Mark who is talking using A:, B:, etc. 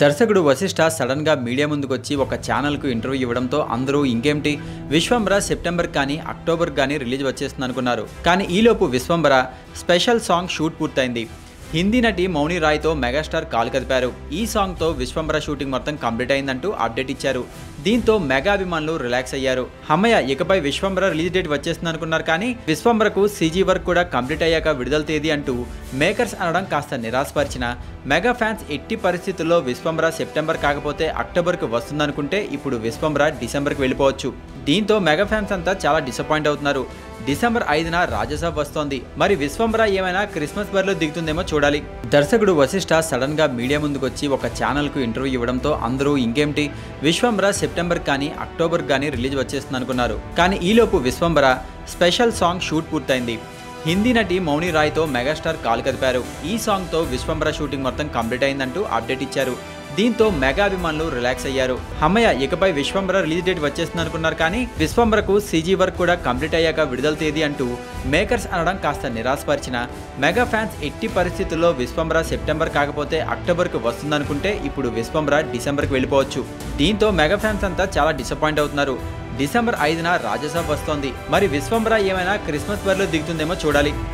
A: దర్శకుడు వశిష్ఠ సడన్గా మీడియా ముందుకొచ్చి ఒక ఛానల్కు ఇంటర్వ్యూ ఇవ్వడంతో అందరూ ఇంకేంటి విశ్వంబర సెప్టెంబర్ కానీ అక్టోబర్ కానీ రిలీజ్ వచ్చేస్తుంది అనుకున్నారు. కానీ ఈలోపు విశ్వంబర స్పెషల్ సాంగ్ షూట్ పూర్తయింది. హిందీ నటి మౌని రాయ్తో మెగాస్టార్ కాలు కదిపారు. ఈ సాంగ్తో విశ్వంబర షూటింగ్ మొత్తం కంప్లీట్ అయిందంటూ అప్డేట్ ఇచ్చారు. దీంతో మెగా అభిమానులు రిలాక్స్ అయ్యారు. అమ్మయ్య ఇకపై విశ్వంబర రిలీజ్ డేట్ వచ్చేస్తుంది అనుకున్నారు. కానీ విశ్వంబరకు సీజీ వర్క్ కూడా కంప్లీట్ అయ్యాక విడుదల తేదీ అంటూ మేకర్స్ అనడం కాస్త నిరాశపరిచిన మెగా ఫ్యాన్స్ ఎట్టి పరిస్థితుల్లో విశ్వంబర సెప్టెంబర్ కాకపోతే అక్టోబర్కు వస్తుందనుకుంటే ఇప్పుడు విశ్వంబర డిసెంబర్కి వెళ్ళిపోవచ్చు. దీంతో మెగా ఫ్యాన్స్ అంతా చాలా డిసప్పాయింట్ అవుతున్నారు. డిసెంబర్ 5న రాజసాబ్ వస్తోంది. మరి విశ్వంబర ఏమైనా క్రిస్మస్ బరిలో దిగుతుందేమో చూడాలి. దర్శకుడు వశిష్ఠ సడన్గా మీడియా ముందుకొచ్చి ఒక ఛానల్కు ఇంటర్వ్యూ ఇవ్వడంతో అందరూ ఇంకేంటి విశ్వంబర సెప్టెంబర్ కానీ అక్టోబర్ కానీ రిలీజ్ వచ్చేస్తుంది అనుకున్నారు. కానీ ఈలోపు విశ్వంబర స్పెషల్ సాంగ్ షూట్ పూర్తయింది. హిందీ నటి మౌని రాయ్తో మెగాస్టార్ కాలు కదిపారు. ఈ సాంగ్తో విశ్వంబర షూటింగ్ మొత్తం కంప్లీట్ అయిందంటూ అప్డేట్ ఇచ్చారు. దీంతో మెగా అభిమానులు రిలాక్స్ అయ్యారు. అమ్మయ్య ఇకపై విశ్వంబర రిలీజ్ డేట్ వచ్చేస్తుంది అనుకున్నారు. కానీ విశ్వంబరకు సీజీ వర్క్ కూడా కంప్లీట్ అయ్యాక విడుదల తేదీ అంటూ మేకర్స్ అనడం కాస్త నిరాశపరిచిన మెగా ఫ్యాన్స్ ఎట్టి పరిస్థితుల్లో విశ్వంబర సెప్టెంబర్ కాకపోతే అక్టోబర్కు వస్తుందనుకుంటే ఇప్పుడు విశ్వంబర డిసెంబర్కి వెళ్ళిపోవచ్చు. దీంతో మెగా ఫ్యాన్స్ అంతా చాలా డిసప్పాయింట్ అవుతున్నారు. డిసెంబర్ 5న రాజసాబ్ వస్తోంది. మరి విశ్వంబర ఏమైనా క్రిస్మస్ బరిలో దిగుతుందేమో చూడాలి.